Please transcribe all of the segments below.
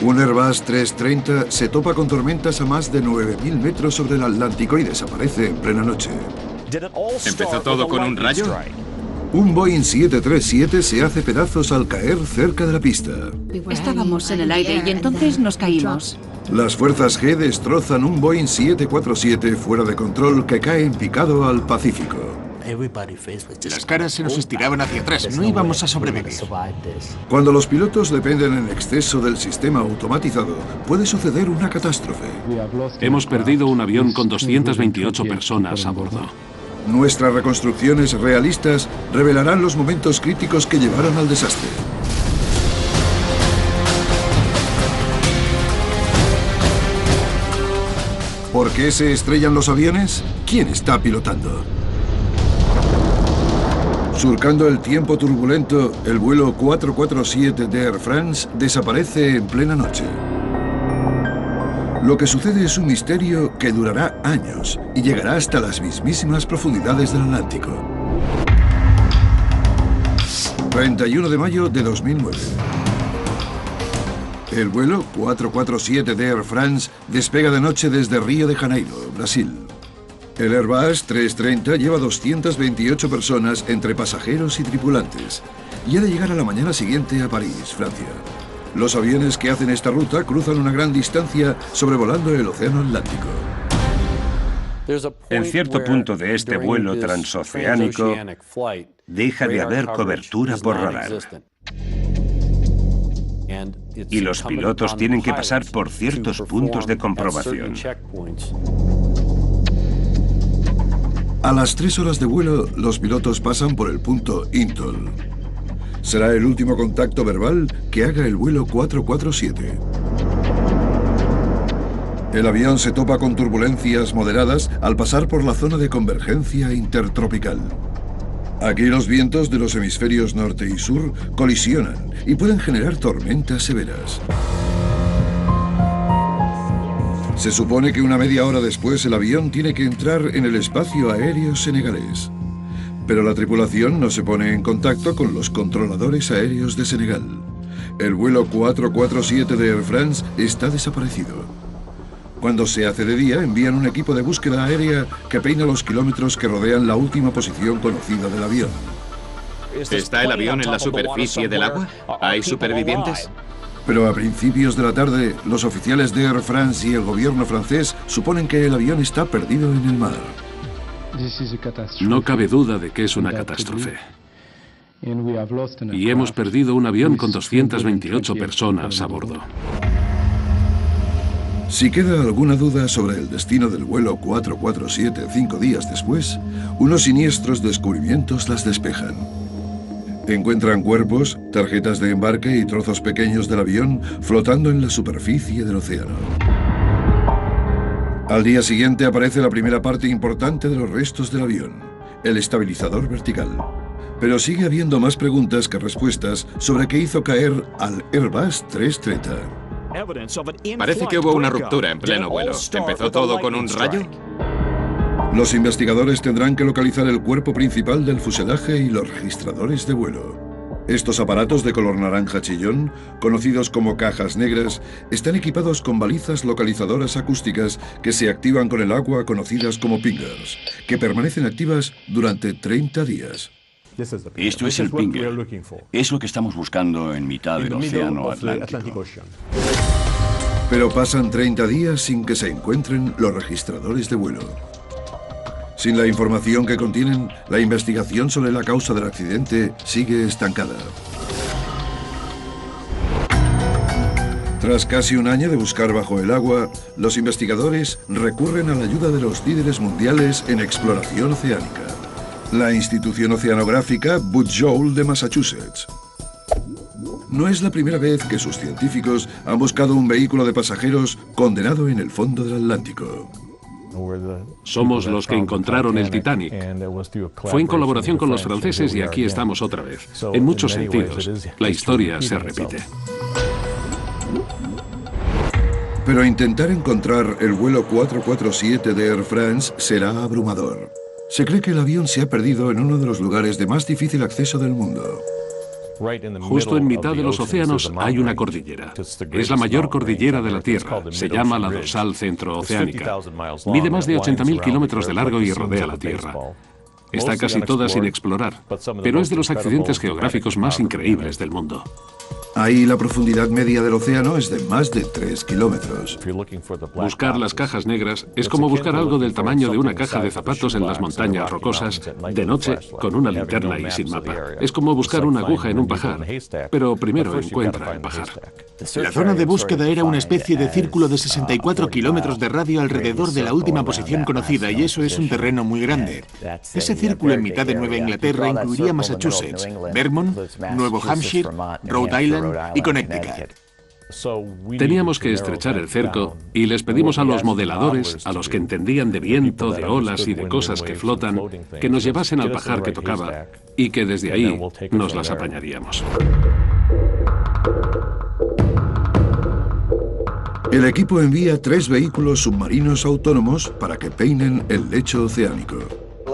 Un Airbus 330 se topa con tormentas a más de 9.000 metros sobre el Atlántico y desaparece en plena noche. ¿Empezó todo con un rayo? Un Boeing 737 se hace pedazos al caer cerca de la pista. Estábamos en el aire y entonces nos caímos. Las fuerzas G destrozan un Boeing 747 fuera de control que cae en picado al Pacífico. Las caras se nos estiraban hacia atrás. No íbamos a sobrevivir. Cuando los pilotos dependen en exceso del sistema automatizado, puede suceder una catástrofe. Hemos perdido un avión con 228 personas a bordo. Nuestras reconstrucciones realistas revelarán los momentos críticos que llevaron al desastre. ¿Por qué se estrellan los aviones? ¿Quién está pilotando? Surcando el tiempo turbulento, el vuelo 447 de Air France desaparece en plena noche. Lo que sucede es un misterio que durará años y llegará hasta las mismísimas profundidades del Atlántico. 31 de mayo de 2009. El vuelo 447 de Air France despega de noche desde Río de Janeiro, Brasil. El Airbus 330 lleva 228 personas entre pasajeros y tripulantes y ha de llegar a la mañana siguiente a París, Francia. Los aviones que hacen esta ruta cruzan una gran distancia sobrevolando el océano Atlántico. En cierto punto de este vuelo transoceánico deja de haber cobertura por radar. Y los pilotos tienen que pasar por ciertos puntos de comprobación. A las 3 horas de vuelo, los pilotos pasan por el punto Intol. Será el último contacto verbal que haga el vuelo 447. El avión se topa con turbulencias moderadas al pasar por la zona de convergencia intertropical. Aquí los vientos de los hemisferios norte y sur colisionan y pueden generar tormentas severas. Se supone que una media hora después el avión tiene que entrar en el espacio aéreo senegalés. Pero la tripulación no se pone en contacto con los controladores aéreos de Senegal. El vuelo 447 de Air France está desaparecido. Cuando se hace de día, envían un equipo de búsqueda aérea que peina los kilómetros que rodean la última posición conocida del avión. ¿Está el avión en la superficie del agua? ¿Hay supervivientes? Pero a principios de la tarde, los oficiales de Air France y el gobierno francés suponen que el avión está perdido en el mar. No cabe duda de que es una catástrofe. Y hemos perdido un avión con 228 personas a bordo. Si queda alguna duda sobre el destino del vuelo 447 5 días después, unos siniestros descubrimientos las despejan. Encuentran cuerpos, tarjetas de embarque y trozos pequeños del avión flotando en la superficie del océano. Al día siguiente aparece la primera parte importante de los restos del avión, el estabilizador vertical. Pero sigue habiendo más preguntas que respuestas sobre qué hizo caer al Airbus 330. Parece que hubo una ruptura en pleno vuelo. ¿Empezó todo con un rayo? Los investigadores tendrán que localizar el cuerpo principal del fuselaje y los registradores de vuelo. Estos aparatos de color naranja chillón, conocidos como cajas negras, están equipados con balizas localizadoras acústicas que se activan con el agua, conocidas como pingers, que permanecen activas durante 30 días. Esto es el pinger. Es lo que estamos buscando en mitad del océano Atlántico. Pero pasan 30 días sin que se encuentren los registradores de vuelo. Sin la información que contienen, la investigación sobre la causa del accidente sigue estancada. Tras casi un año de buscar bajo el agua, los investigadores recurren a la ayuda de los líderes mundiales en exploración oceánica. La institución oceanográfica Butz Jones de Massachusetts. No es la primera vez que sus científicos han buscado un vehículo de pasajeros condenado en el fondo del Atlántico. Somos los que encontraron el Titanic. Fue en colaboración con los franceses y aquí estamos otra vez. En muchos sentidos, la historia se repite. Pero intentar encontrar el vuelo 447 de Air France será abrumador. Se cree que el avión se ha perdido en uno de los lugares de más difícil acceso del mundo. Justo en mitad de los océanos hay una cordillera. Es la mayor cordillera de la Tierra. Se llama la dorsal centrooceánica. Mide más de 80.000 kilómetros de largo y rodea la Tierra. Está casi toda sin explorar, pero es de los accidentes geográficos más increíbles del mundo. Ahí la profundidad media del océano es de más de 3 kilómetros. Buscar las cajas negras es como buscar algo del tamaño de una caja de zapatos en las montañas rocosas de noche con una linterna y sin mapa. Es como buscar una aguja en un pajar, pero primero encuentra el pajar. La zona de búsqueda era una especie de círculo de 64 kilómetros de radio alrededor de la última posición conocida, y eso es un terreno muy grande. Ese círculo en mitad de Nueva Inglaterra incluiría Massachusetts, Vermont, Nuevo Hampshire, Rhode Island y Connecticut. Teníamos que estrechar el cerco y les pedimos a los modeladores, a los que entendían de viento, de olas y de cosas que flotan, que nos llevasen al pajar que tocaba y que desde ahí nos las apañaríamos. El equipo envía 3 vehículos submarinos autónomos para que peinen el lecho oceánico.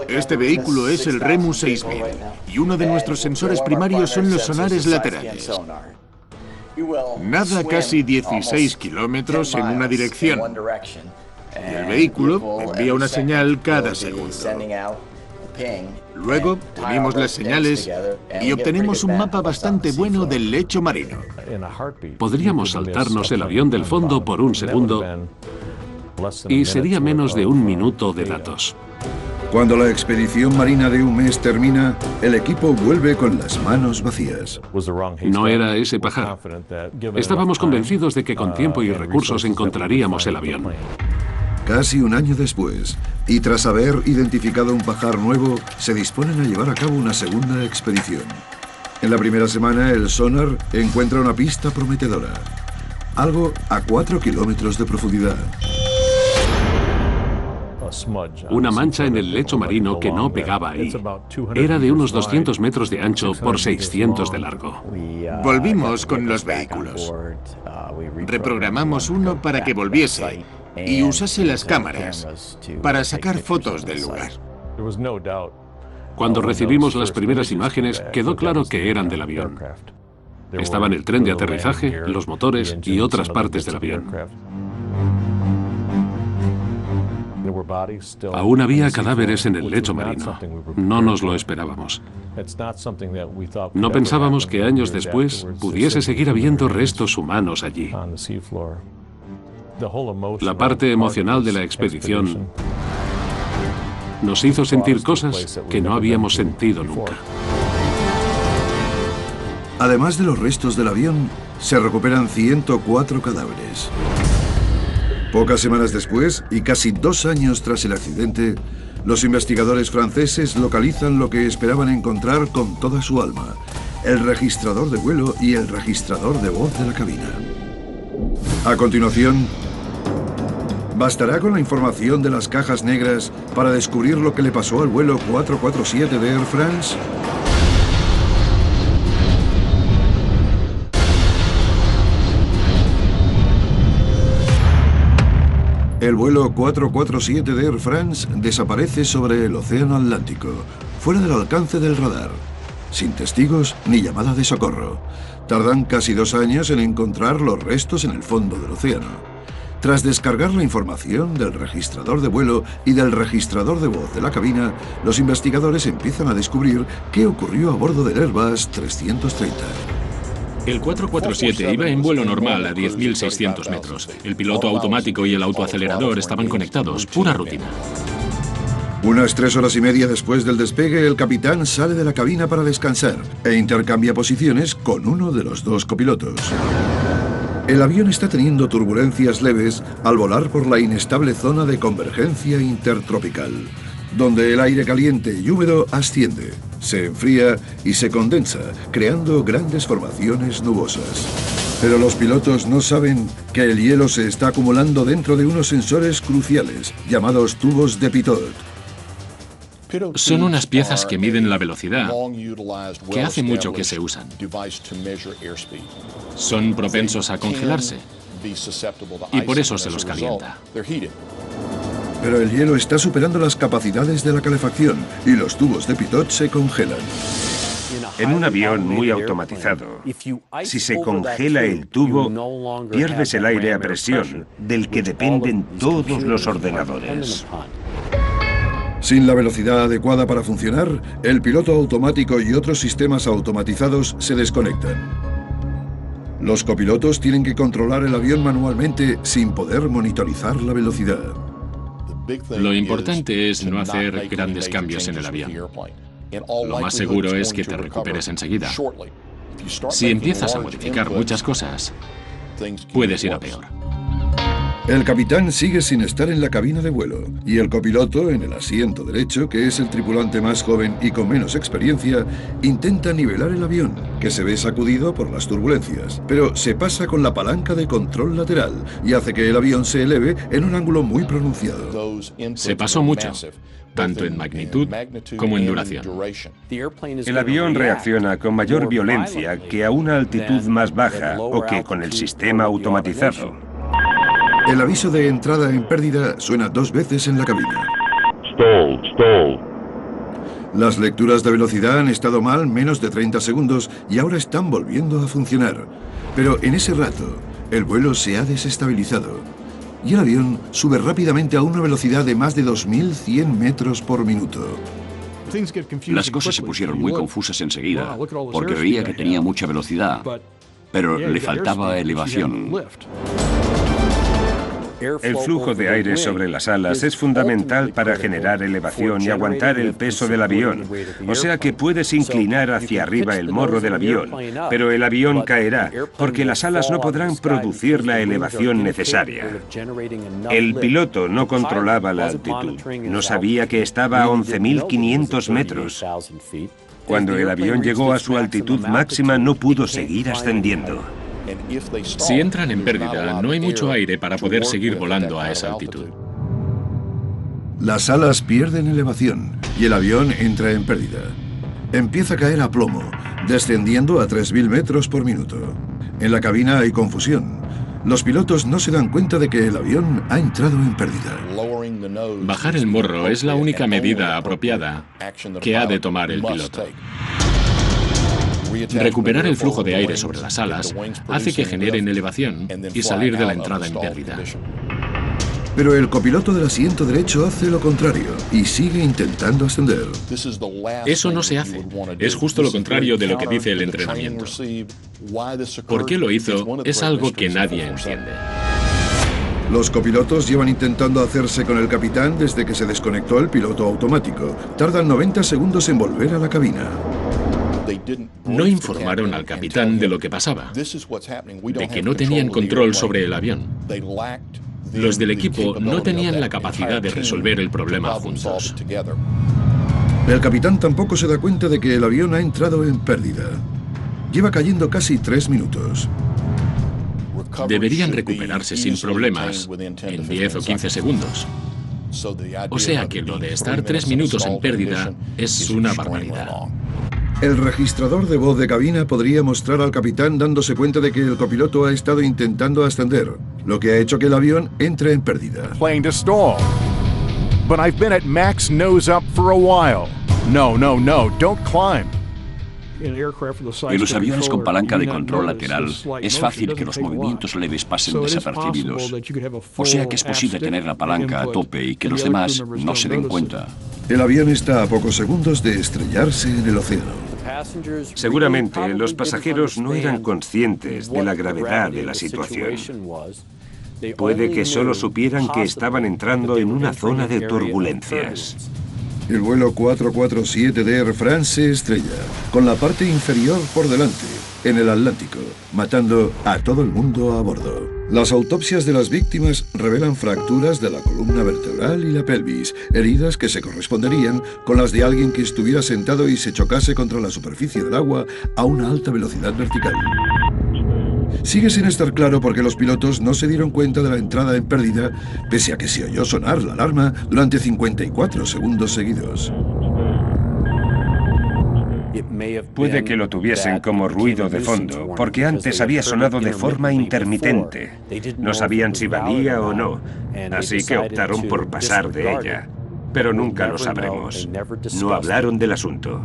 Este vehículo es el Remus 6000 y uno de nuestros sensores primarios son los sonares laterales. Nada casi 16 kilómetros en una dirección. Y el vehículo envía una señal cada segundo. Luego unimos las señales y obtenemos un mapa bastante bueno del lecho marino. Podríamos saltarnos el avión del fondo por un segundo y sería menos de 1 minuto de datos. Cuando la expedición marina de un mes termina, el equipo vuelve con las manos vacías. No era ese pajar. Estábamos convencidos de que con tiempo y recursos encontraríamos el avión. Casi un año después, y tras haber identificado un pajar nuevo, se disponen a llevar a cabo una segunda expedición. En la primera semana, el sonar encuentra una pista prometedora. Algo a 4 kilómetros de profundidad. Una mancha en el lecho marino que no pegaba ahí. Era de unos 200 metros de ancho por 600 de largo. Volvimos con los vehículos. Reprogramamos uno para que volviese y usase las cámaras para sacar fotos del lugar. Cuando recibimos las primeras imágenes, quedó claro que eran del avión. Estaban el tren de aterrizaje, los motores y otras partes del avión. Aún había cadáveres en el lecho marino. No nos lo esperábamos. No pensábamos que años después pudiese seguir habiendo restos humanos allí. La parte emocional de la expedición nos hizo sentir cosas que no habíamos sentido nunca. Además de los restos del avión, se recuperan 104 cadáveres. Pocas semanas después, y casi 2 años tras el accidente, los investigadores franceses localizan lo que esperaban encontrar con toda su alma: el registrador de vuelo y el registrador de voz de la cabina. A continuación, ¿bastará con la información de las cajas negras para descubrir lo que le pasó al vuelo 447 de Air France? El vuelo 447 de Air France desaparece sobre el océano Atlántico, fuera del alcance del radar, sin testigos ni llamada de socorro. Tardan casi 2 años en encontrar los restos en el fondo del océano. Tras descargar la información del registrador de vuelo y del registrador de voz de la cabina, los investigadores empiezan a descubrir qué ocurrió a bordo del Airbus 330. El 447 iba en vuelo normal a 10.600 metros. El piloto automático y el autoacelerador estaban conectados, pura rutina. Unas 3 horas y media después del despegue, el capitán sale de la cabina para descansar e intercambia posiciones con uno de los 2 copilotos. El avión está teniendo turbulencias leves al volar por la inestable zona de convergencia intertropical, donde el aire caliente y húmedo asciende, se enfría y se condensa, creando grandes formaciones nubosas. Pero los pilotos no saben que el hielo se está acumulando dentro de unos sensores cruciales, llamados tubos de Pitot. Son unas piezas que miden la velocidad, que hace mucho que se usan. Son propensos a congelarse y por eso se los calienta. Pero el hielo está superando las capacidades de la calefacción y los tubos de Pitot se congelan. En un avión muy automatizado, si se congela el tubo, pierdes el aire a presión, del que dependen todos los ordenadores. Sin la velocidad adecuada para funcionar, el piloto automático y otros sistemas automatizados se desconectan. Los copilotos tienen que controlar el avión manualmente sin poder monitorizar la velocidad. Lo importante es no hacer grandes cambios en el avión. Lo más seguro es que te recuperes enseguida. Si empiezas a modificar muchas cosas, puedes ir a peor. El capitán sigue sin estar en la cabina de vuelo y el copiloto, en el asiento derecho, que es el tripulante más joven y con menos experiencia, intenta nivelar el avión, que se ve sacudido por las turbulencias, pero se pasa con la palanca de control lateral y hace que el avión se eleve en un ángulo muy pronunciado. Se pasó mucho, tanto en magnitud como en duración. El avión reacciona con mayor violencia que a una altitud más baja o que con el sistema automatizado. El aviso de entrada en pérdida suena 2 veces en la cabina. Stall. Las lecturas de velocidad han estado mal menos de 30 segundos y ahora están volviendo a funcionar. Pero en ese rato, el vuelo se ha desestabilizado y el avión sube rápidamente a una velocidad de más de 2100 metros por minuto. Las cosas se pusieron muy confusas enseguida, porque veía que tenía mucha velocidad, pero le faltaba elevación. El flujo de aire sobre las alas es fundamental para generar elevación y aguantar el peso del avión. O sea que puedes inclinar hacia arriba el morro del avión, pero el avión caerá porque las alas no podrán producir la elevación necesaria. El piloto no controlaba la altitud, no sabía que estaba a 11.500 metros. Cuando el avión llegó a su altitud máxima no pudo seguir ascendiendo. Si entran en pérdida, no hay mucho aire para poder seguir volando a esa altitud. Las alas pierden elevación y el avión entra en pérdida. Empieza a caer a plomo, descendiendo a 3000 metros por minuto. En la cabina hay confusión. Los pilotos no se dan cuenta de que el avión ha entrado en pérdida. Bajar el morro es la única medida apropiada que ha de tomar el piloto. Recuperar el flujo de aire sobre las alas hace que generen elevación y salir de la entrada en pérdida. Pero el copiloto del asiento derecho hace lo contrario y sigue intentando ascender. Eso no se hace. Es justo lo contrario de lo que dice el entrenamiento. ¿Por qué lo hizo? Es algo que nadie entiende. Los copilotos llevan intentando hacerse con el capitán desde que se desconectó el piloto automático. Tardan 90 segundos en volver a la cabina. No informaron al capitán de lo que pasaba, de que no tenían control sobre el avión. Los del equipo no tenían la capacidad de resolver el problema juntos. El capitán tampoco se da cuenta de que el avión ha entrado en pérdida. Lleva cayendo casi 3 minutos. Deberían recuperarse sin problemas en 10 o 15 segundos. O sea que lo de estar 3 minutos en pérdida es una barbaridad. El registrador de voz de cabina podría mostrar al capitán dándose cuenta de que el copiloto ha estado intentando ascender, lo que ha hecho que el avión entre en pérdida. Plane to stall. But I've been at max nose up for a while. No, don't climb. En los aviones con palanca de control lateral es fácil que los movimientos leves pasen desapercibidos. O sea que es posible tener la palanca a tope y que los demás no se den cuenta. El avión está a pocos segundos de estrellarse en el océano. Seguramente los pasajeros no eran conscientes de la gravedad de la situación. Puede que solo supieran que estaban entrando en una zona de turbulencias. El vuelo 447 de Air France se estrella, con la parte inferior por delante, en el Atlántico, matando a todo el mundo a bordo. Las autopsias de las víctimas revelan fracturas de la columna vertebral y la pelvis, heridas que se corresponderían con las de alguien que estuviera sentado y se chocase contra la superficie del agua a una alta velocidad vertical. Sigue sin estar claro por qué los pilotos no se dieron cuenta de la entrada en pérdida, pese a que se oyó sonar la alarma durante 54 segundos seguidos. Puede que lo tuviesen como ruido de fondo, porque antes había sonado de forma intermitente. No sabían si valía o no, así que optaron por pasar de ella. Pero nunca lo sabremos. No hablaron del asunto.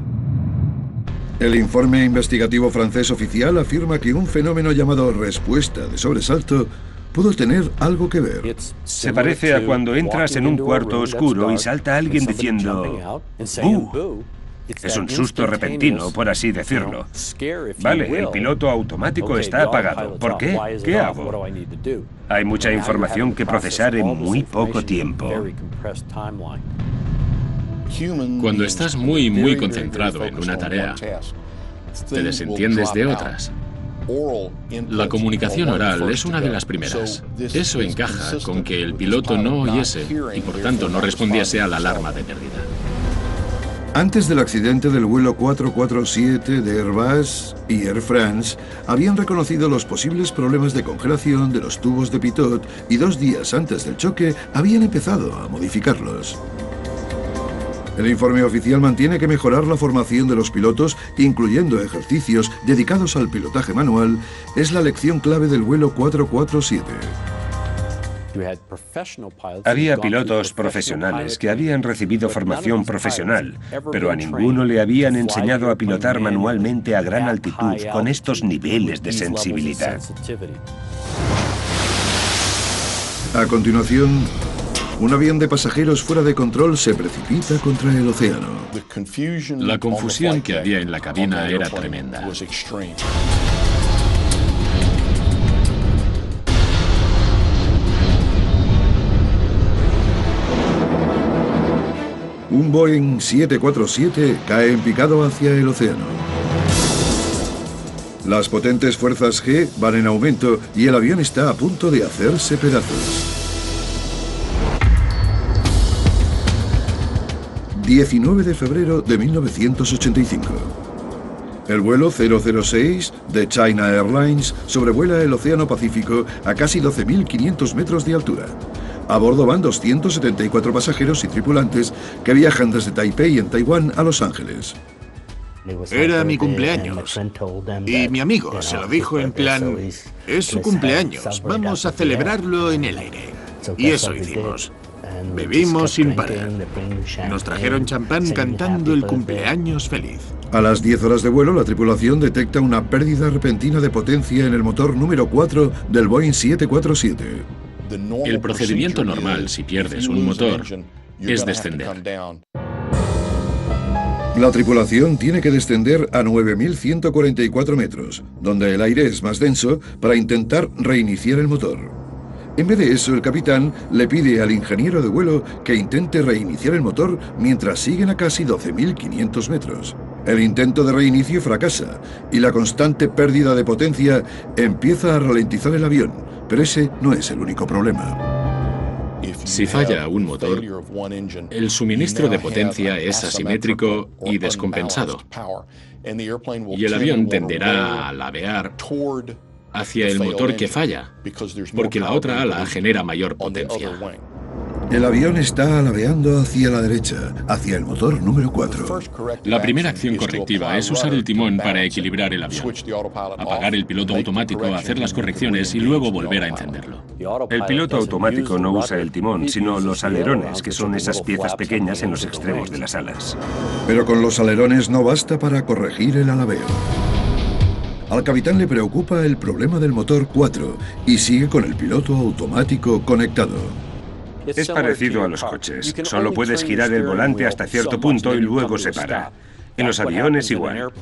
El informe investigativo francés oficial afirma que un fenómeno llamado respuesta de sobresalto pudo tener algo que ver. Se parece a cuando entras en un cuarto oscuro y salta alguien diciendo ¡Bú! Es un susto repentino, por así decirlo. Vale, el piloto automático está apagado. ¿Por qué? ¿Qué hago? Hay mucha información que procesar en muy poco tiempo. Cuando estás muy concentrado en una tarea, te desentiendes de otras. La comunicación oral es una de las primeras. Eso encaja con que el piloto no oyese y por tanto no respondiese a la alarma de pérdida. Antes del accidente del vuelo 447 de Airbus y Air France, habían reconocido los posibles problemas de congelación de los tubos de pitot y 2 días antes del choque habían empezado a modificarlos. El informe oficial mantiene que mejorar la formación de los pilotos, incluyendo ejercicios dedicados al pilotaje manual, es la lección clave del vuelo 447. Había pilotos profesionales que habían recibido formación profesional, pero a ninguno le habían enseñado a pilotar manualmente a gran altitud con estos niveles de sensibilidad. A continuación, un avión de pasajeros fuera de control se precipita contra el océano. La confusión que había en la cabina era tremenda. Un Boeing 747 cae en picado hacia el océano. Las potentes fuerzas G van en aumento y el avión está a punto de hacerse pedazos. 19 de febrero de 1985. El vuelo 006 de China Airlines sobrevuela el Océano Pacífico a casi 12.500 metros de altura. A bordo van 274 pasajeros y tripulantes que viajan desde Taipei en Taiwán a Los Ángeles. Era mi cumpleaños y mi amigo se lo dijo en plan, es su cumpleaños, vamos a celebrarlo en el aire. Y eso hicimos. Bebimos sin parar. Nos trajeron champán cantando el cumpleaños feliz. A las 10 horas de vuelo, la tripulación detecta una pérdida repentina de potencia en el motor número 4 del Boeing 747. El procedimiento normal, si pierdes un motor, es descender. La tripulación tiene que descender a 9.144 metros, donde el aire es más denso, para intentar reiniciar el motor. En vez de eso, el capitán le pide al ingeniero de vuelo que intente reiniciar el motor mientras siguen a casi 12.500 metros. El intento de reinicio fracasa y la constante pérdida de potencia empieza a ralentizar el avión, pero ese no es el único problema. Si falla un motor, el suministro de potencia es asimétrico y descompensado, y el avión tenderá a ladear hacia el motor que falla, porque la otra ala genera mayor potencia. El avión está alabeando hacia la derecha, hacia el motor número 4. La primera acción correctiva es usar el timón para equilibrar el avión, apagar el piloto automático, hacer las correcciones y luego volver a encenderlo. El piloto automático no usa el timón, sino los alerones, que son esas piezas pequeñas en los extremos de las alas. Pero con los alerones no basta para corregir el alabeo. Al capitán le preocupa el problema del motor 4 y sigue con el piloto automático conectado. Es parecido a los coches. Solo puedes girar el volante hasta cierto punto y luego se para. En los aviones igual.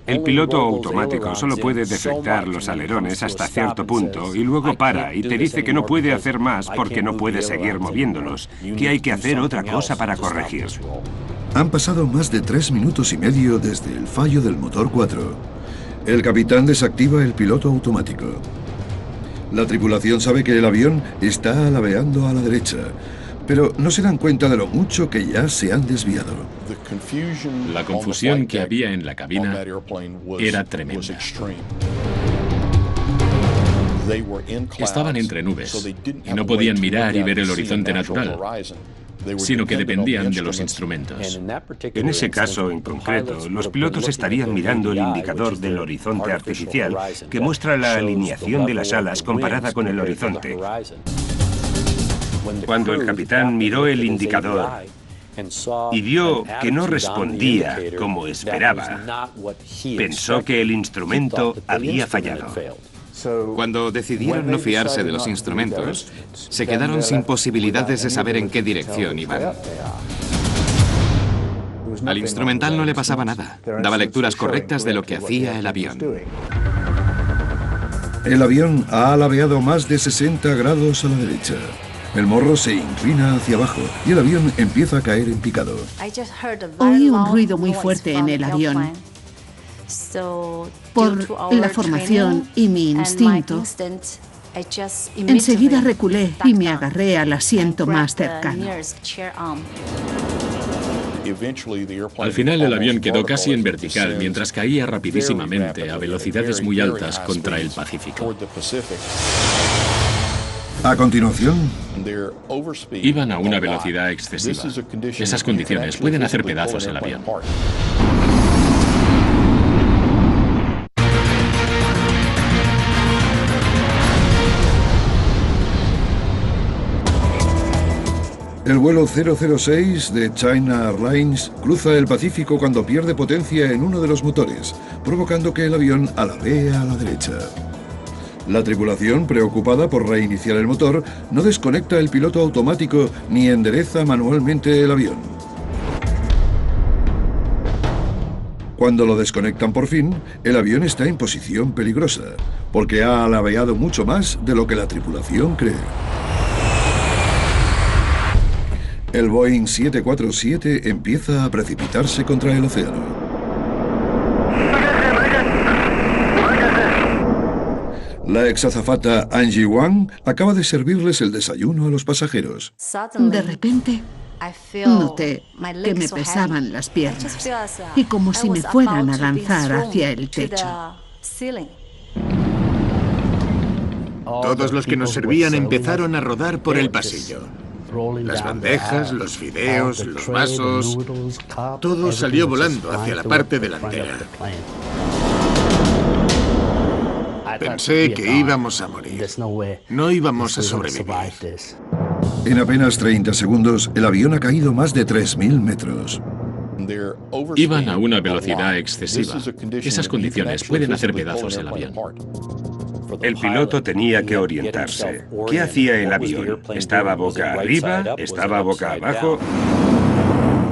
El piloto automático solo puede deflectar los alerones hasta cierto punto y luego para y te dice que no puede hacer más porque no puede seguir moviéndolos, que hay que hacer otra cosa para corregir. Han pasado más de 3 minutos y medio desde el fallo del motor 4. El capitán desactiva el piloto automático. La tripulación sabe que el avión está alabeando a la derecha, pero no se dan cuenta de lo mucho que ya se han desviado. La confusión que había en la cabina era tremenda. Estaban entre nubes y no podían mirar y ver el horizonte natural, sino que dependían de los instrumentos. En ese caso en concreto, los pilotos estarían mirando el indicador del horizonte artificial que muestra la alineación de las alas comparada con el horizonte. Cuando el capitán miró el indicador, y vio que no respondía como esperaba. Pensó que el instrumento había fallado. Cuando decidieron no fiarse de los instrumentos, se quedaron sin posibilidades de saber en qué dirección iban. Al instrumental no le pasaba nada. Daba lecturas correctas de lo que hacía el avión. El avión ha alabeado más de 60 grados a la derecha. El morro se inclina hacia abajo y el avión empieza a caer en picado. Oí un ruido muy fuerte en el avión. Por la formación y mi instinto, enseguida reculé y me agarré al asiento más cercano. Al final el avión quedó casi en vertical mientras caía rapidísimamente a velocidades muy altas contra el Pacífico. A continuación, Iban a una velocidad excesiva. Esas condiciones pueden hacer pedazos el avión. el vuelo 006 de China Airlines cruza el Pacífico cuando pierde potencia en uno de los motores, provocando que el avión alabee a la derecha. La tripulación, preocupada por reiniciar el motor, no desconecta el piloto automático ni endereza manualmente el avión. Cuando lo desconectan por fin, el avión está en posición peligrosa, porque ha alabeado mucho más de lo que la tripulación cree. El Boeing 747 empieza a precipitarse contra el océano. La exazafata Angie Wang acaba de servirles el desayuno a los pasajeros. De repente, noté que me pesaban las piernas y como si me fueran a lanzar hacia el techo. Todos los que nos servían empezaron a rodar por el pasillo. Las bandejas, los fideos, los vasos, todo salió volando hacia la parte delantera. Pensé que íbamos a morir. No íbamos a sobrevivir. En apenas 30 segundos, el avión ha caído más de 3.000 metros. Iban a una velocidad excesiva. Esas condiciones pueden hacer pedazos el avión. El piloto tenía que orientarse. ¿Qué hacía el avión? ¿Estaba boca arriba? ¿Estaba boca abajo?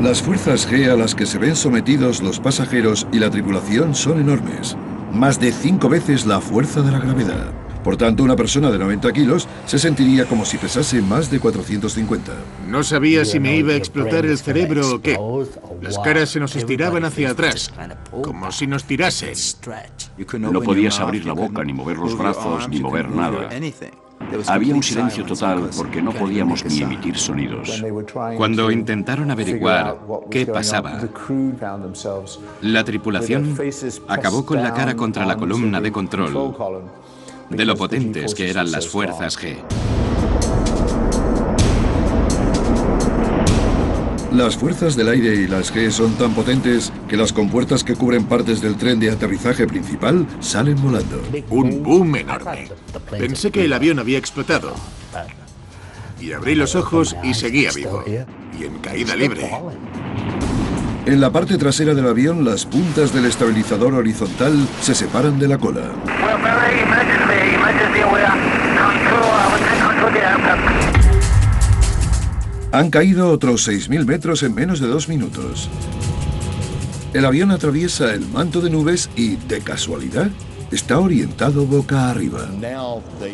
Las fuerzas G a las que se ven sometidos los pasajeros y la tripulación son enormes. Más de 5 veces la fuerza de la gravedad. Por tanto, una persona de 90 kilos se sentiría como si pesase más de 450. No sabía si me iba a explotar el cerebro o qué. Las caras se nos estiraban hacia atrás, como si nos tirasen. No podías abrir la boca, ni mover los brazos, ni mover nada. Había un silencio total porque no podíamos ni emitir sonidos. Cuando intentaron averiguar qué pasaba, la tripulación acabó con la cara contra la columna de control de lo potentes que eran las fuerzas G. Las fuerzas del aire y las G son tan potentes que las compuertas que cubren partes del tren de aterrizaje principal salen volando. Un boom enorme. Pensé que el avión había explotado. Y abrí los ojos y seguía vivo. Y en caída libre. En la parte trasera del avión, las puntas del estabilizador horizontal se separan de la cola. Han caído otros 6.000 metros en menos de 2 minutos. El avión atraviesa el manto de nubes y, de casualidad, está orientado boca arriba.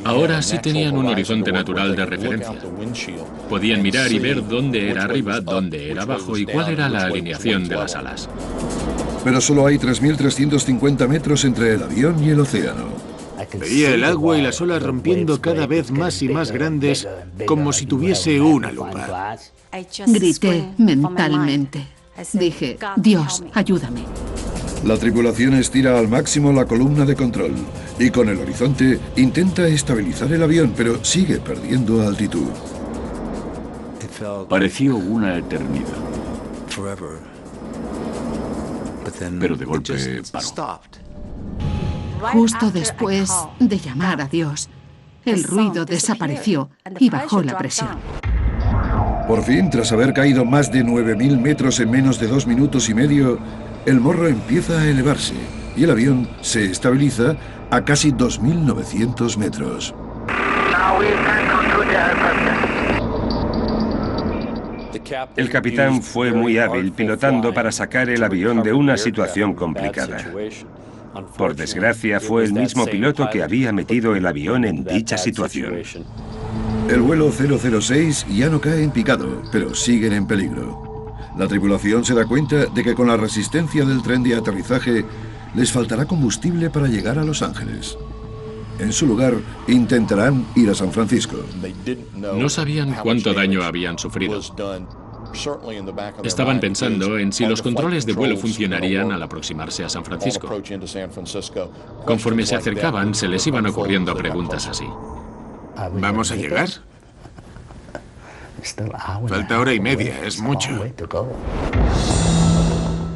Ahora sí tenían un horizonte natural de referencia. Podían mirar y ver dónde era arriba, dónde era abajo y cuál era la alineación de las alas. Pero solo hay 3.350 metros entre el avión y el océano. Veía el agua y las olas rompiendo cada vez más y más grandes, como si tuviese una lupa. Grité mentalmente. Dije, Dios, ayúdame. La tripulación estira al máximo la columna de control y con el horizonte intenta estabilizar el avión, pero sigue perdiendo altitud. Pareció una eternidad. Pero de golpe paró. Justo después de llamar a Dios, el ruido desapareció y bajó la presión. Por fin, tras haber caído más de 9.000 metros en menos de 2 minutos y medio, el morro empieza a elevarse y el avión se estabiliza a casi 2.900 metros. El capitán fue muy hábil pilotando para sacar el avión de una situación complicada. Por desgracia, fue el mismo piloto que había metido el avión en dicha situación. El vuelo 006 ya no cae en picado, pero siguen en peligro. La tripulación se da cuenta de que con la resistencia del tren de aterrizaje les faltará combustible para llegar a Los Ángeles. En su lugar, intentarán ir a San Francisco. No sabían cuánto daño habían sufrido. Estaban pensando en si los controles de vuelo funcionarían al aproximarse a San Francisco. Conforme se acercaban, se les iban ocurriendo preguntas así. ¿Vamos a llegar? Falta hora y media, es mucho.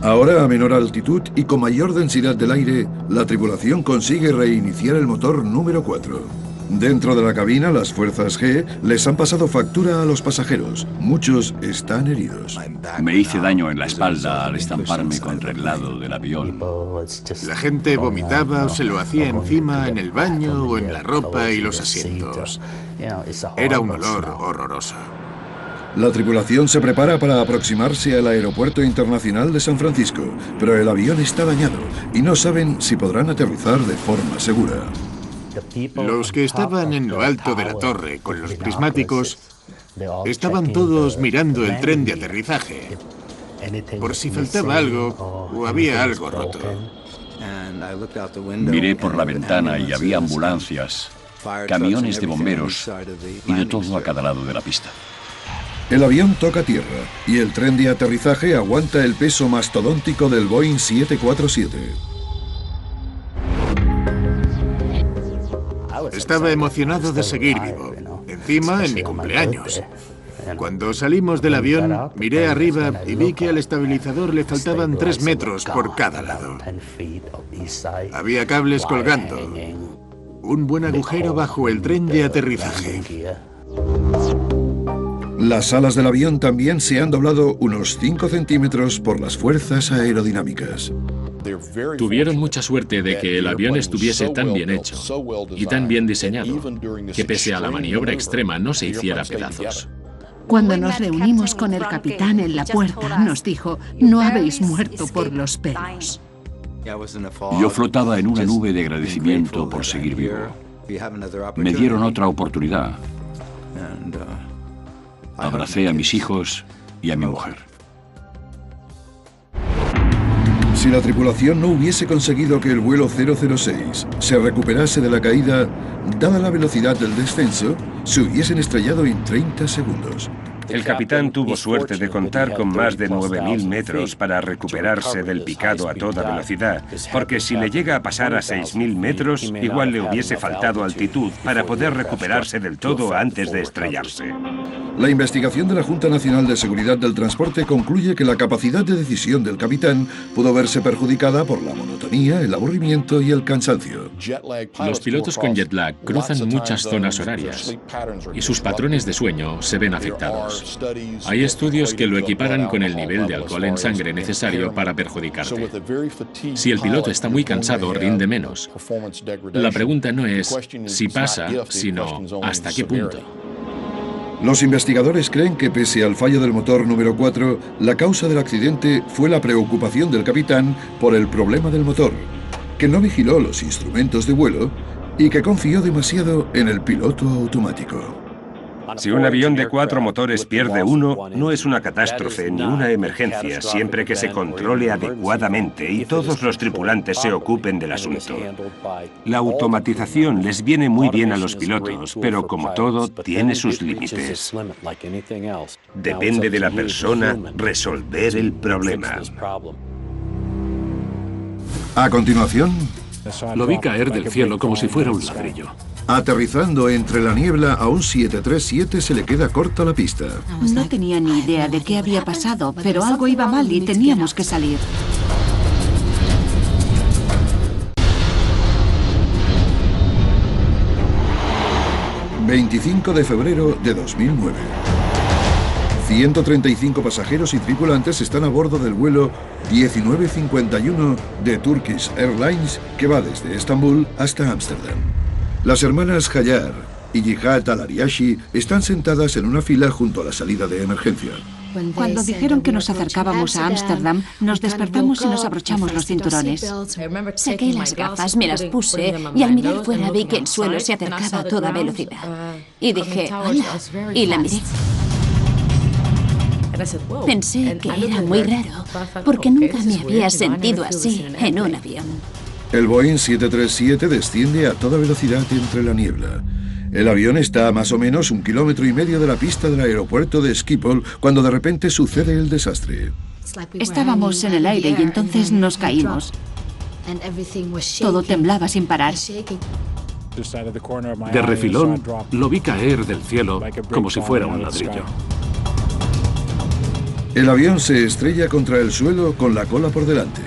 Ahora, a menor altitud y con mayor densidad del aire, la tripulación consigue reiniciar el motor número 4. Dentro de la cabina, las fuerzas G les han pasado factura a los pasajeros. Muchos están heridos. Me hice daño en la espalda al estamparme contra el lado del avión. La gente vomitaba o se lo hacía encima en el baño o en la ropa y los asientos. Era un olor horroroso. La tripulación se prepara para aproximarse al aeropuerto internacional de San Francisco, pero el avión está dañado y no saben si podrán aterrizar de forma segura. Los que estaban en lo alto de la torre con los prismáticos estaban todos mirando el tren de aterrizaje, por si faltaba algo o había algo roto. Miré por la ventana y había ambulancias, camiones de bomberos y de todo a cada lado de la pista. El avión toca tierra y el tren de aterrizaje aguanta el peso mastodóntico del Boeing 747. Estaba emocionado de seguir vivo. Encima, en mi cumpleaños. Cuando salimos del avión, miré arriba y vi que al estabilizador le faltaban 3 metros por cada lado. Había cables colgando. Un buen agujero bajo el tren de aterrizaje. Las alas del avión también se han doblado unos 5 centímetros por las fuerzas aerodinámicas. Tuvieron mucha suerte de que el avión estuviese tan bien hecho y tan bien diseñado que pese a la maniobra extrema no se hiciera pedazos. Cuando nos reunimos con el capitán en la puerta, nos dijo: no habéis muerto por los pelos. Yo flotaba en una nube de agradecimiento por seguir vivo. Me dieron otra oportunidad. Abracé a mis hijos y a mi mujer. Si la tripulación no hubiese conseguido que el vuelo 006 se recuperase de la caída, dada la velocidad del descenso, se hubiesen estrellado en 30 segundos. El capitán tuvo suerte de contar con más de 9.000 metros para recuperarse del picado a toda velocidad, porque si le llega a pasar a 6.000 metros, igual le hubiese faltado altitud para poder recuperarse del todo antes de estrellarse. La investigación de la Junta Nacional de Seguridad del Transporte concluye que la capacidad de decisión del capitán pudo verse perjudicada por la monotonía, el aburrimiento y el cansancio. Los pilotos con jet lag cruzan muchas zonas horarias y sus patrones de sueño se ven afectados. Hay estudios que lo equiparan con el nivel de alcohol en sangre necesario para perjudicarte. Si el piloto está muy cansado, rinde menos. La pregunta no es si pasa, sino hasta qué punto. Los investigadores creen que pese al fallo del motor número 4, la causa del accidente fue la preocupación del capitán por el problema del motor, que no vigiló los instrumentos de vuelo y que confió demasiado en el piloto automático. Si un avión de 4 motores pierde uno, no es una catástrofe ni una emergencia, siempre que se controle adecuadamente y todos los tripulantes se ocupen del asunto. La automatización les viene muy bien a los pilotos, pero como todo, tiene sus límites. Depende de la persona resolver el problema. A continuación, lo vi caer del cielo como si fuera un ladrillo. Aterrizando entre la niebla a un 737 se le queda corta la pista. No tenía ni idea de qué había pasado, pero algo iba mal y teníamos que salir. ...25 de febrero de 2009... 135 pasajeros y tripulantes están a bordo del vuelo 1951 de Turkish Airlines que va desde Estambul hasta Ámsterdam. Las hermanas Hayar y Jihad Al-Ariashi están sentadas en una fila junto a la salida de emergencia. Cuando dijeron que nos acercábamos a Ámsterdam, nos despertamos y nos abrochamos los cinturones. Saqué las gafas, me las puse y al mirar fuera vi que el suelo se acercaba a toda velocidad. Y dije, ¡hola! Y la miré. Pensé que era muy raro, porque nunca me había sentido así en un avión. El Boeing 737 desciende a toda velocidad entre la niebla. El avión está a más o menos 1,5 kilómetros de la pista del aeropuerto de Schiphol cuando de repente sucede el desastre. Estábamos en el aire y entonces nos caímos. Todo temblaba sin parar. De refilón, lo vi caer del cielo como si fuera un ladrillo. El avión se estrella contra el suelo con la cola por delante.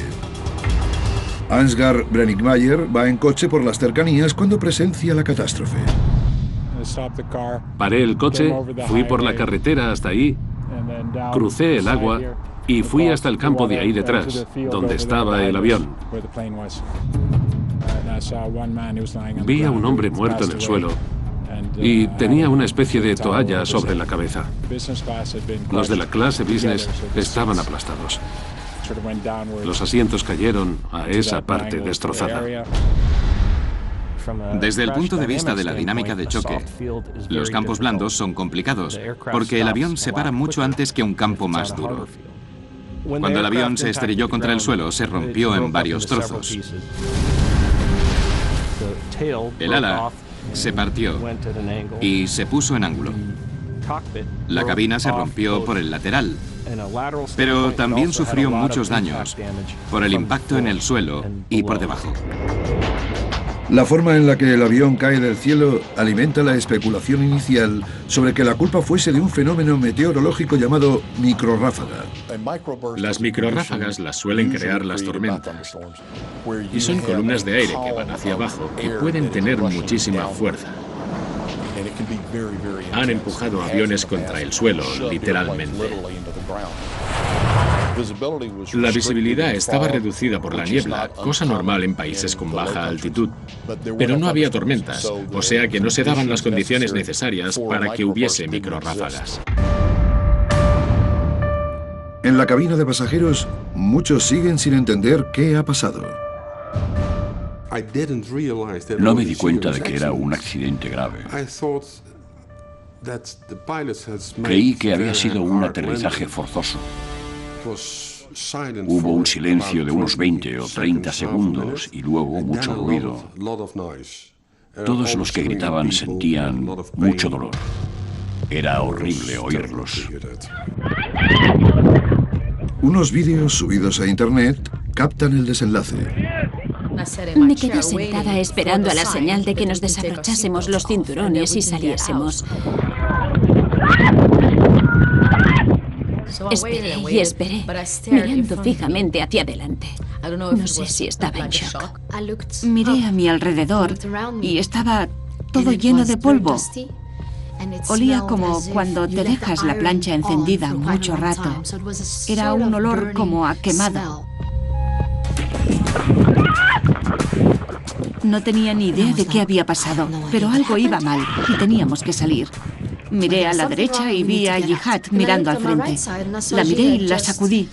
Ansgar Brenningmeier va en coche por las cercanías cuando presencia la catástrofe. Paré el coche, fui por la carretera hasta ahí, crucé el agua y fui hasta el campo de ahí detrás, donde estaba el avión. Vi a un hombre muerto en el suelo y tenía una especie de toalla sobre la cabeza. Los de la clase business estaban aplastados. Los asientos cayeron a esa parte destrozada. Desde el punto de vista de la dinámica de choque, los campos blandos son complicados, porque el avión se para mucho antes que un campo más duro. Cuando el avión se estrelló contra el suelo, se rompió en varios trozos. El ala se partió y se puso en ángulo. La cabina se rompió por el lateral, pero también sufrió muchos daños por el impacto en el suelo y por debajo. La forma en la que el avión cae del cielo alimenta la especulación inicial sobre que la culpa fuese de un fenómeno meteorológico llamado microrráfaga. Las microrráfagas las suelen crear las tormentas y son columnas de aire que van hacia abajo y pueden tener muchísima fuerza. Han empujado aviones contra el suelo, literalmente. La visibilidad estaba reducida por la niebla, cosa normal en países con baja altitud. Pero no había tormentas, o sea que no se daban las condiciones necesarias para que hubiese microrráfagas. En la cabina de pasajeros, muchos siguen sin entender qué ha pasado. No me di cuenta de que era un accidente grave. Creí que había sido un aterrizaje forzoso. Hubo un silencio de unos 20 o 30 segundos y luego mucho ruido. Todos los que gritaban sentían mucho dolor. Era horrible oírlos. Unos vídeos subidos a internet captan el desenlace. Me quedé sentada esperando a la señal de que nos desabrochásemos los cinturones y saliésemos. Esperé y esperé, mirando fijamente hacia adelante. No sé si estaba en shock. Miré a mi alrededor y estaba todo lleno de polvo. Olía como cuando te dejas la plancha encendida mucho rato. Era un olor como a quemado. No tenía ni idea de qué había pasado, pero algo iba mal y teníamos que salir. Miré a la derecha y vi a Jihad mirando al frente. La miré y la sacudí.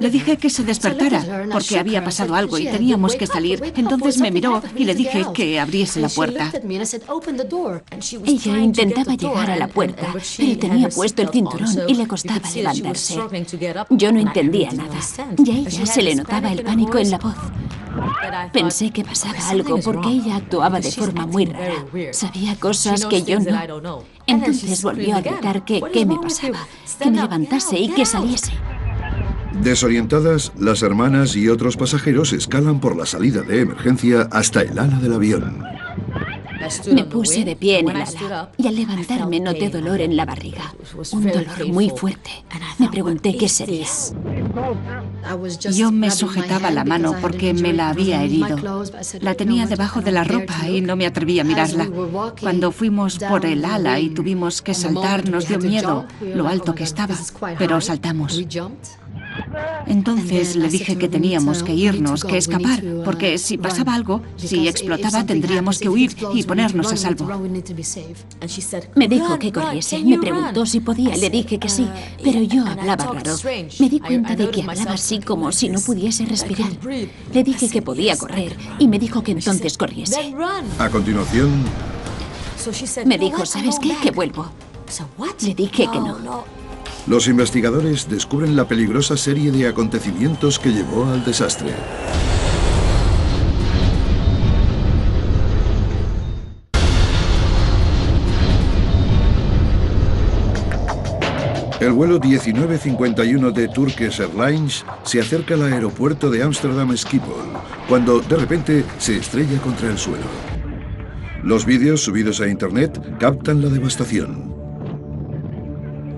Le dije que se despertara porque había pasado algo y teníamos que salir. Entonces me miró y le dije que abriese la puerta. Ella intentaba llegar a la puerta, pero tenía puesto el cinturón y le costaba levantarse. Yo no entendía nada y a ella se le notaba el pánico en la voz. Pensé que pasaba algo porque ella actuaba de forma muy rara. Sabía cosas que yo no. Entonces volvió a gritar que qué me pasaba, que me levantase y que saliese. Desorientadas, las hermanas y otros pasajeros escalan por la salida de emergencia hasta el ala del avión. Me puse de pie en el ala y al levantarme noté dolor en la barriga. Un dolor muy fuerte. Me pregunté qué sería. Yo me sujetaba la mano porque me la había herido. La tenía debajo de la ropa y no me atreví a mirarla. Cuando fuimos por el ala y tuvimos que saltar, nos dio miedo lo alto que estaba, pero saltamos. Entonces le dije que teníamos que irnos, que escapar, porque si pasaba algo, si explotaba, tendríamos que huir y ponernos a salvo. Me dijo que corriese, me preguntó si podía, le dije que sí, pero yo hablaba raro. Me di cuenta de que hablaba así como si no pudiese respirar. Le dije que podía correr y me dijo que entonces corriese. A continuación, me dijo, ¿sabes qué? Que vuelvo. Le dije que no. Los investigadores descubren la peligrosa serie de acontecimientos que llevó al desastre. El vuelo 1951 de Turkish Airlines se acerca al aeropuerto de Amsterdam Schiphol, cuando de repente se estrella contra el suelo. Los vídeos subidos a internet captan la devastación.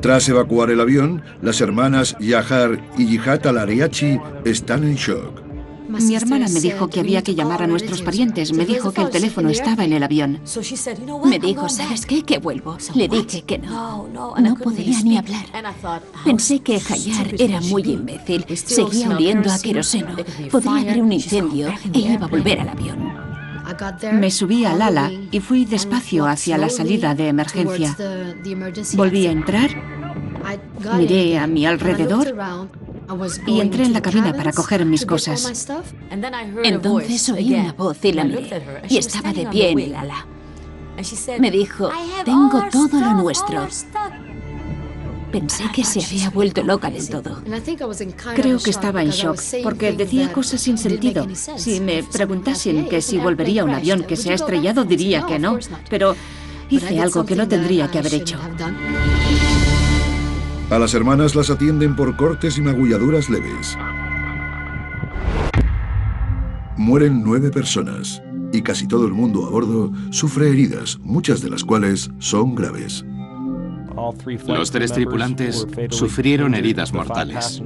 Tras evacuar el avión, las hermanas Yahar y Jihad al-Ariachi están en shock. Mi hermana me dijo que había que llamar a nuestros parientes. Me dijo que el teléfono estaba en el avión. Me dijo, ¿sabes qué? Que vuelvo. Le dije que no. No podía ni hablar. Pensé que Hayar era muy imbécil. Seguía oliendo a queroseno. Podría haber un incendio e iba a volver al avión. Me subí al ala y fui despacio hacia la salida de emergencia. Volví a entrar, miré a mi alrededor y entré en la cabina para coger mis cosas. Entonces oí una voz y la miré, y estaba de pie en el ala. Me dijo, tengo todo lo nuestro. Pensé que se había vuelto loca del todo. Creo que estaba en shock, porque decía cosas sin sentido. Si me preguntasen que si volvería a un avión que se ha estrellado, diría que no. Pero hice algo que no tendría que haber hecho. A las hermanas las atienden por cortes y magulladuras leves. Mueren 9 personas, y casi todo el mundo a bordo sufre heridas, muchas de las cuales son graves. Los 3 tripulantes sufrieron heridas mortales.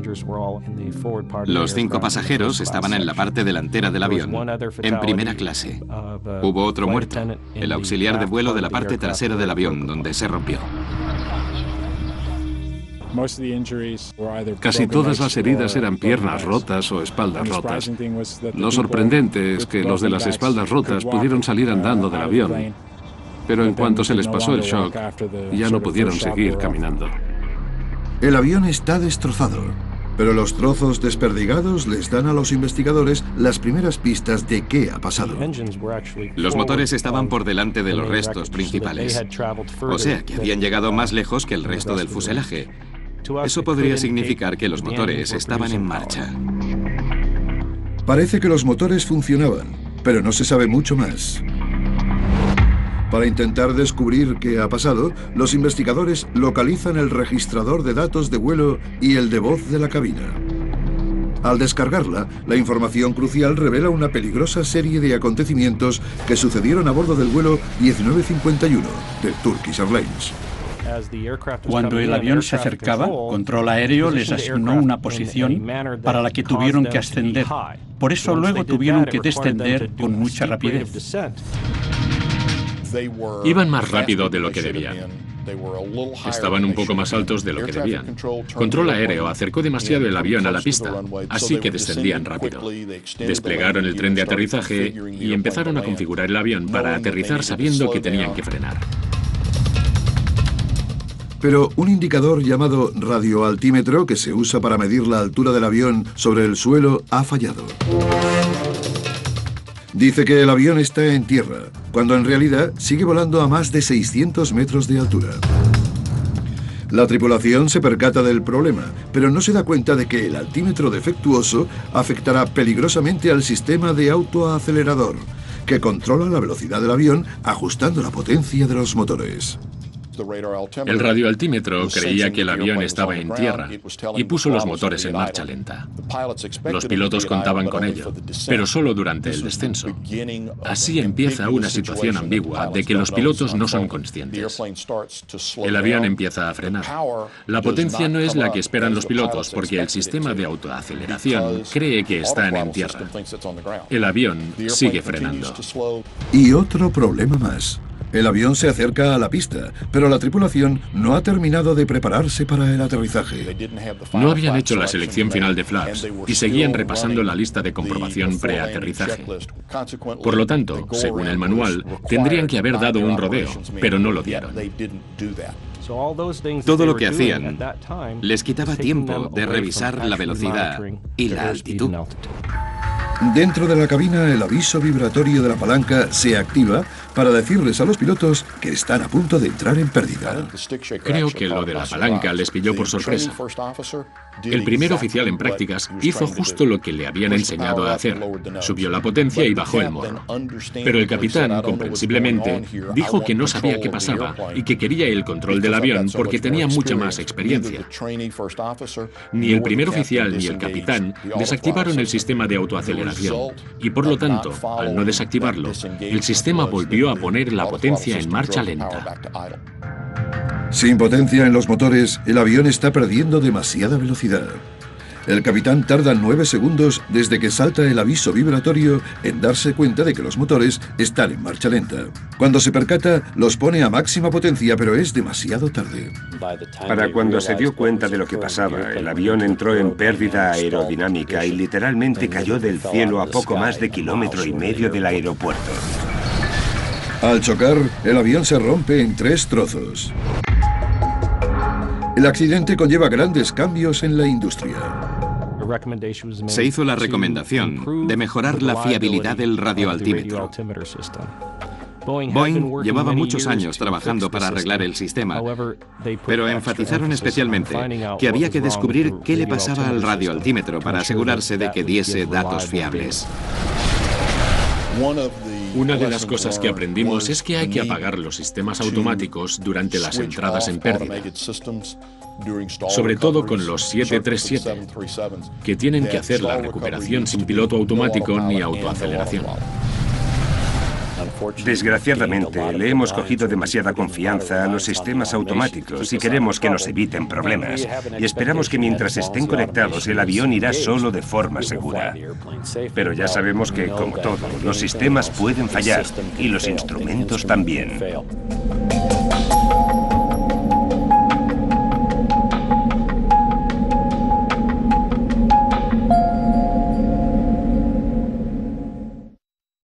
Los 5 pasajeros estaban en la parte delantera del avión, en primera clase. Hubo otro muerto, el auxiliar de vuelo de la parte trasera del avión, donde se rompió. Casi todas las heridas eran piernas rotas o espaldas rotas. Lo sorprendente es que los de las espaldas rotas pudieron salir andando del avión, pero en cuanto se les pasó el shock, ya no pudieron seguir caminando. El avión está destrozado, pero los trozos desperdigados les dan a los investigadores las primeras pistas de qué ha pasado. Los motores estaban por delante de los restos principales, o sea que habían llegado más lejos que el resto del fuselaje. Eso podría significar que los motores estaban en marcha. Parece que los motores funcionaban, pero no se sabe mucho más. Para intentar descubrir qué ha pasado, los investigadores localizan el registrador de datos de vuelo y el de voz de la cabina. Al descargarla, la información crucial revela una peligrosa serie de acontecimientos que sucedieron a bordo del vuelo 1951 de Turkish Airlines. Cuando el avión se acercaba, Control Aéreo les asignó una posición para la que tuvieron que ascender. Por eso luego tuvieron que descender con mucha rapidez. Iban más rápido de lo que debían. Estaban un poco más altos de lo que debían. Control Aéreo acercó demasiado el avión a la pista, así que descendían rápido. Desplegaron el tren de aterrizaje y empezaron a configurar el avión para aterrizar sabiendo que tenían que frenar. Pero un indicador llamado radioaltímetro, que se usa para medir la altura del avión sobre el suelo, ha fallado. Dice que el avión está en tierra, cuando en realidad sigue volando a más de 600 metros de altura. La tripulación se percata del problema, pero no se da cuenta de que el altímetro defectuoso afectará peligrosamente al sistema de autoacelerador, que controla la velocidad del avión ajustando la potencia de los motores. El radioaltímetro creía que el avión estaba en tierra y puso los motores en marcha lenta. Los pilotos contaban con ello, pero solo durante el descenso. Así empieza una situación ambigua de que los pilotos no son conscientes. El avión empieza a frenar. La potencia no es la que esperan los pilotos porque el sistema de autoaceleración cree que están en tierra. El avión sigue frenando. Y otro problema más. El avión se acerca a la pista, pero la tripulación no ha terminado de prepararse para el aterrizaje. No habían hecho la selección final de flaps y seguían repasando la lista de comprobación preaterrizaje. Por lo tanto, según el manual, tendrían que haber dado un rodeo, pero no lo dieron. Todo lo que hacían les quitaba tiempo de revisar la velocidad y la altitud. Dentro de la cabina, el aviso vibratorio de la palanca se activa para decirles a los pilotos que están a punto de entrar en pérdida. Creo que lo de la palanca les pilló por sorpresa. El primer oficial en prácticas hizo justo lo que le habían enseñado a hacer. Subió la potencia y bajó el morro. Pero el capitán, comprensiblemente, dijo que no sabía qué pasaba y que quería el control del avión porque tenía mucha más experiencia. Ni el primer oficial ni el capitán desactivaron el sistema de autoaceleración y, por lo tanto, al no desactivarlo, el sistema volvió a poner la potencia en marcha lenta. Sin potencia en los motores, el avión está perdiendo demasiada velocidad. El capitán tarda 9 segundos desde que salta el aviso vibratorio en darse cuenta de que los motores están en marcha lenta. Cuando se percata, los pone a máxima potencia, pero es demasiado tarde. Para cuando se dio cuenta de lo que pasaba, el avión entró en pérdida aerodinámica y literalmente cayó del cielo a poco más de 1,5 kilómetros del aeropuerto. Al chocar, el avión se rompe en 3 trozos. El accidente conlleva grandes cambios en la industria. Se hizo la recomendación de mejorar la fiabilidad del radioaltímetro. Boeing llevaba muchos años trabajando para arreglar el sistema, pero enfatizaron especialmente que había que descubrir qué le pasaba al radioaltímetro para asegurarse de que diese datos fiables. Una de las cosas que aprendimos es que hay que apagar los sistemas automáticos durante las entradas en pérdida, sobre todo con los 737, que tienen que hacer la recuperación sin piloto automático ni autoaceleración. Desgraciadamente, le hemos cogido demasiada confianza a los sistemas automáticos y queremos que nos eviten problemas. Y esperamos que mientras estén conectados, el avión irá solo de forma segura. Pero ya sabemos que, como todo, los sistemas pueden fallar y los instrumentos también.